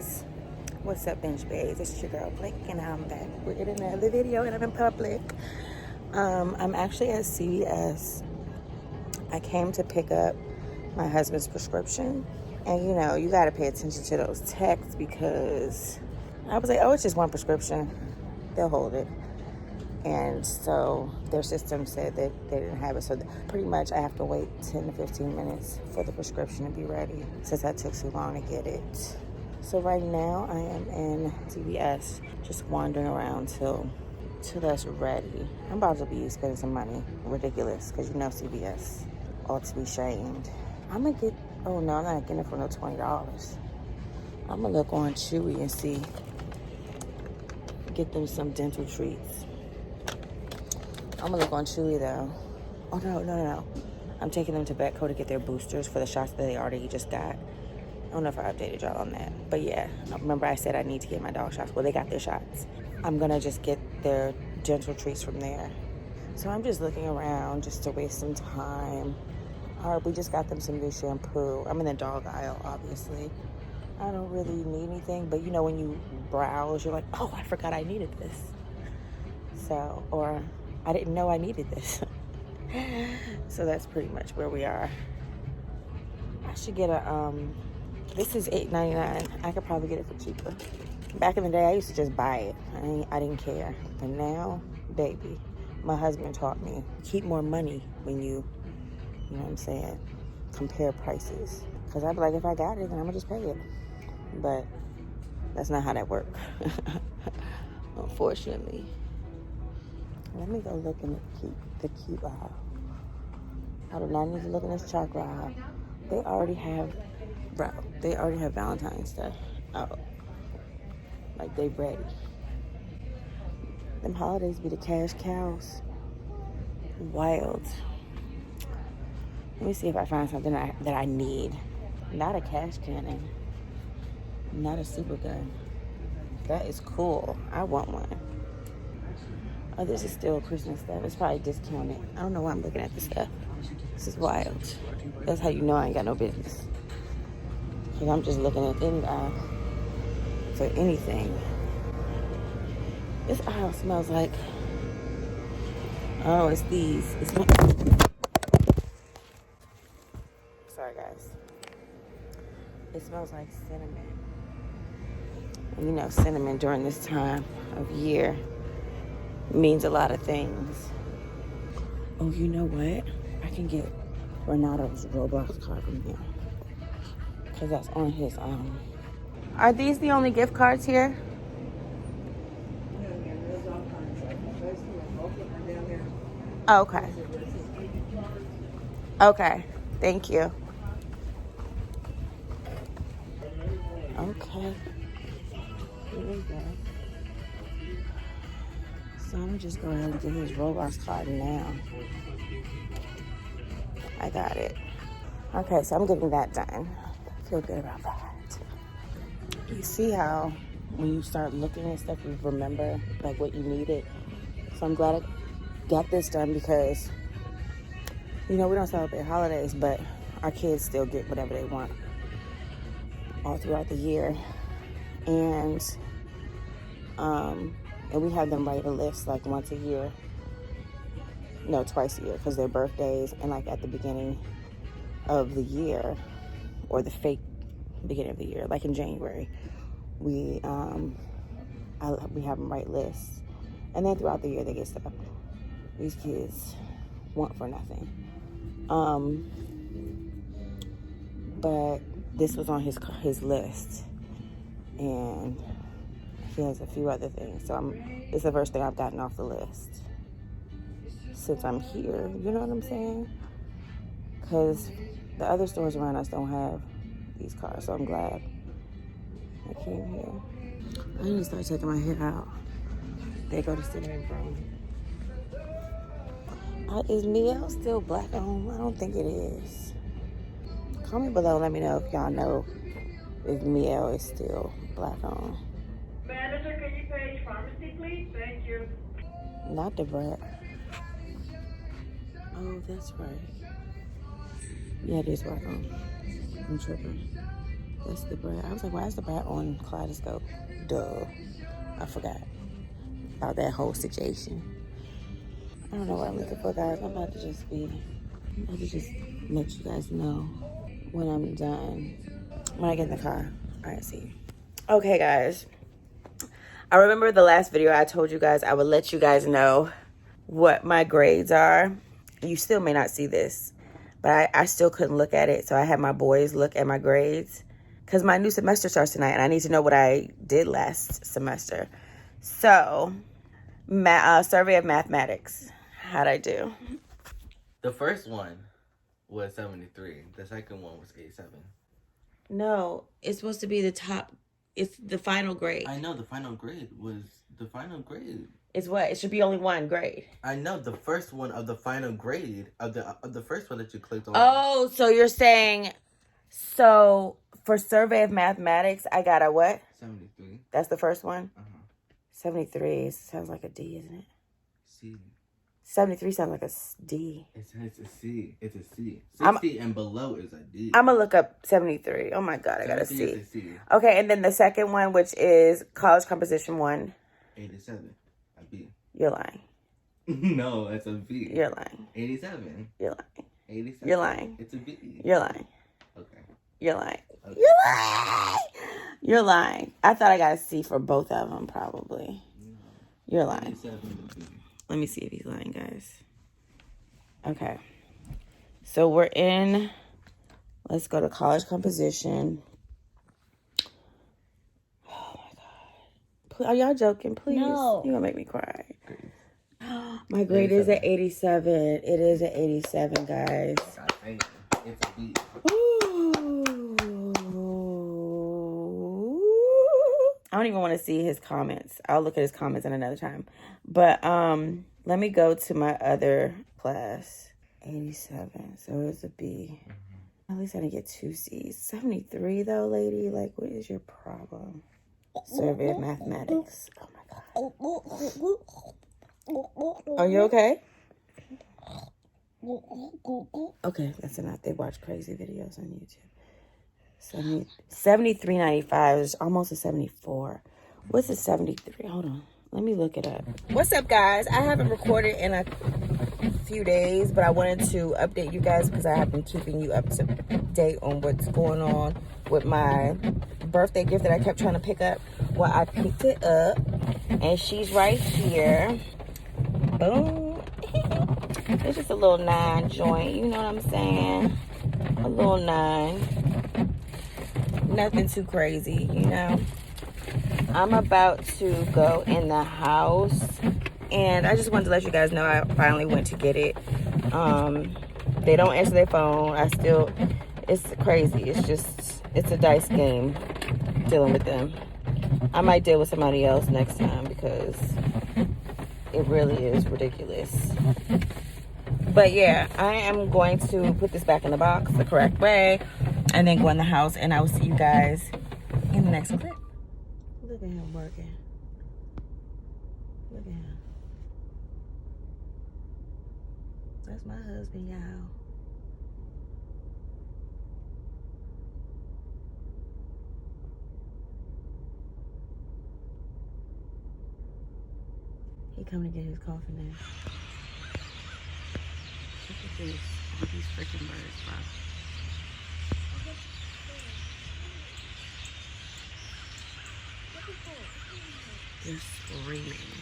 guys, what's up, Bench Babes? It's your girl Blake, and I'm back with another video, and I'm in public. I'm actually at CVS. I came to pick up my husband's prescription, and you know, you got to pay attention to those texts because I was like, oh, it's just one prescription, they'll hold it. And so their system said that they didn't have it. So pretty much I have to wait 10 to 15 minutes for the prescription to be ready since that took so long to get it. So right now I am in CVS, just wandering around till that's ready. I'm about to be spending some money. Ridiculous, because you know CVS ought to be shamed. I'm gonna get, oh no, I'm not getting it for no $20. I'm gonna look on Chewy and see, get them some dental treats. I'm gonna look on Chewy though. Oh no. I'm taking them to Betco to get their boosters for the shots that they already just got. I don't know if I updated y'all on that. But yeah, remember I said I need to get my dog shots. Well, they got their shots. I'm gonna just get their dental treats from there. So I'm just looking around just to waste some time. We just got them some new shampoo. I'm in the dog aisle, obviously. I don't really need anything, but you know when you browse, you're like, oh, I forgot I needed this. So, or I didn't know I needed this. So that's pretty much where we are. I should get a, this is $8.99. I could probably get it for cheaper. Back in the day, I used to just buy it. I didn't care. But now, baby, my husband taught me, keep more money when you know what I'm saying, compare prices. Because I'd be like, if I got it, then I'm going to just pay it. But that's not how that works, unfortunately. Let me go look in the cute aisle. I do not need to look in this chocolate aisle. They already have Valentine's stuff out. Like, they ready. Them holidays be the cash cows. Wild. Let me see if I find something that I need. Not a cash cannon. Not a super gun. That is cool. I want one. Oh, this is still Christmas stuff. It's probably discounted. I don't know why I'm looking at this stuff. This is wild. That's how you know I ain't got no business. Because I'm just looking at any aisle for anything. This aisle smells like, oh, it's these. It's not. Sorry, guys. It smells like cinnamon. And you know, cinnamon during this time of year means a lot of things. Oh, you know what? I can get Renato's Roblox card from here. Because that's on his, Are these the only gift cards here? Oh, okay. Okay. Thank you. Okay. Here we go. So I'm gonna just go ahead and get his Roblox card now. I got it. Okay, so I'm getting that done. Feel good about that. You see how when you start looking at stuff, you remember like what you needed. So I'm glad I got this done because, you know, we don't celebrate holidays, but our kids still get whatever they want all throughout the year. And we have them write a list like once a year. No, twice a year, because their birthdays and like at the beginning of the year, or the fake beginning of the year, like in January, we have them write lists, and then throughout the year they get stuff. These kids want for nothing. But this was on his list, and he has a few other things. So it's the first thing I've gotten off the list since I'm here. You know what I'm saying? Because the other stores around us don't have these cards, so I'm glad I came here. I need to start taking my hair out. There go the cinnamon brown. Is Miel still black on? I don't think it is. Comment below, let me know if y'all know if Miel is still black on. Manager, can you page pharmacy, please? Thank you. Not the brat. Oh, that's right. Yeah, it is black on. I'm tripping. That's the brat. I was like, why is the brat on Kaleidoscope? Duh. I forgot about that whole situation. I don't know what I'm looking for, guys. I'm about to just let you guys know when I'm done. When I get in the car. All right, see you. Okay, guys. I remember the last video I told you guys I would let you guys know what my grades are. You still may not see this, but I still couldn't look at it. So I had my boys look at my grades because my new semester starts tonight and I need to know what I did last semester. So, survey of mathematics. How'd I do? The first one was 73. The second one was 87. No, it's supposed to be the top. It's the final grade. I know the final grade was the final grade. It's what? It should be only one grade. I know the first one of the final grade of the first one that you clicked on. Oh, so you're saying, so for survey of mathematics, I got a what? 73. That's the first one? 73 sounds like a D, isn't it? C. 73 sounds like a D. It's a C. It's a C. 60 and below is a D. I'm going to look up 73. Oh my God, I got a C. Is a C. Okay, and then the second one, which is college composition 1. 87. A B. You're lying. No, it's a B. You're lying. 87. You're lying. 87. You're lying. It's a B. You're lying. Okay. You're lying. Okay. You're lying. You're lying. I thought I got a C for both of them, probably. No. You're lying. 87 is a B. Let me see if he's lying, guys. Okay. So we're in, let's go to college composition. Oh my God. Are y'all joking? Please. No. You're going to make me cry. My grade is at 87. It is at 87, guys. God dang it. It's a B. I don't even want to see his comments. I'll look at his comments at another time. But let me go to my other class. 87. So it's a B. At least I didn't get 2 C's. 73 though, lady. Like, what is your problem? Survey of mathematics. Oh my God. Are you okay? Okay, that's enough. They watch crazy videos on YouTube. 73.95 is almost a 74. What's a 73? Hold on. Let me look it up. What's up, guys? I haven't recorded in a few days, but I wanted to update you guys because I have been keeping you up to date on what's going on with my birthday gift that I kept trying to pick up. Well, I picked it up, and she's right here. Boom. It's just a little 9 joint, you know what I'm saying? A little 9. Nothing too crazy, you know. I'm about to go in the house, and I just wanted to let you guys know I finally went to get it. They don't answer their phone. It's crazy. It's a dice game dealing with them. I might deal with somebody else next time because it really is ridiculous. But yeah, I am going to put this back in the box the correct way and then go in the house, and I will see you guys in the next clip. Look at him working. Look at him. That's my husband, y'all. He coming to get his coffee now. Look at this. Look at these freaking birds, bro. They're screaming.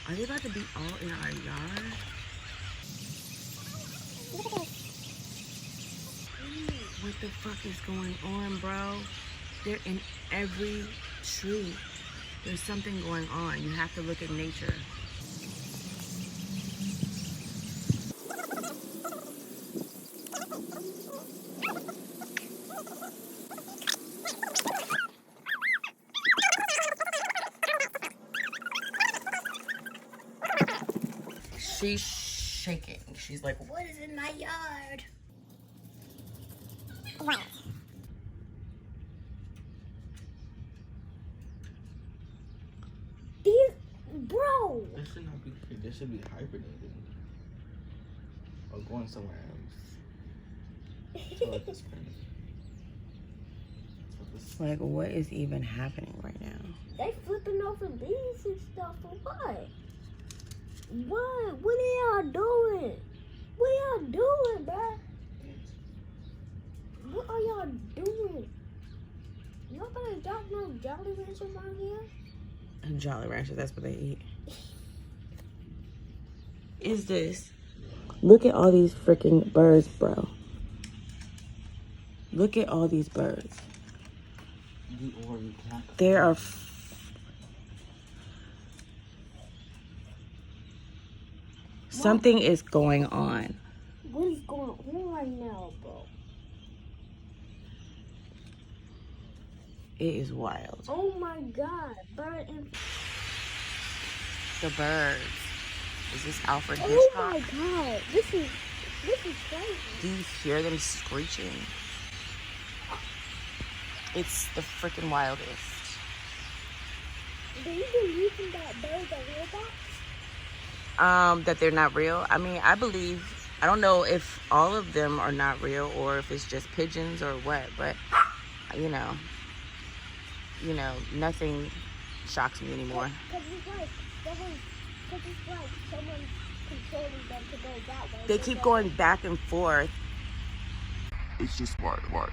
Are they about to be all in our yard? What the fuck is going on, bro? They're in every tree. There's something going on. You have to look at nature. She's shaking. She's like, what is in my yard? What? Bro! This should not be here. This should be hibernating. Or going somewhere else. I feel like it's crazy. Like, what is even happening right now? They flipping over leaves and stuff for what? What? What are y'all doing? What are y'all doing, bruh? What are y'all doing? Y'all better drop no Jolly Ranchers on here? Jolly Ranchers, that's what they eat. Is this? Look at all these freaking birds, bro. Look at all these birds. There are... Something is going on. What is going on right now, bro? It is wild. Oh my god, bird and... The birds. Is this Alfred Oh Hitchcock? my god, this is crazy. Do you hear them screeching? It's the freaking wildest. Do you believe in that birds are robots? That they're not real. I mean, I believe, I don't know if all of them are not real or if it's just pigeons or what, but you know, nothing shocks me anymore. Because it's like someone's controlling them to go that way. They keep going back and forth. It's just wild.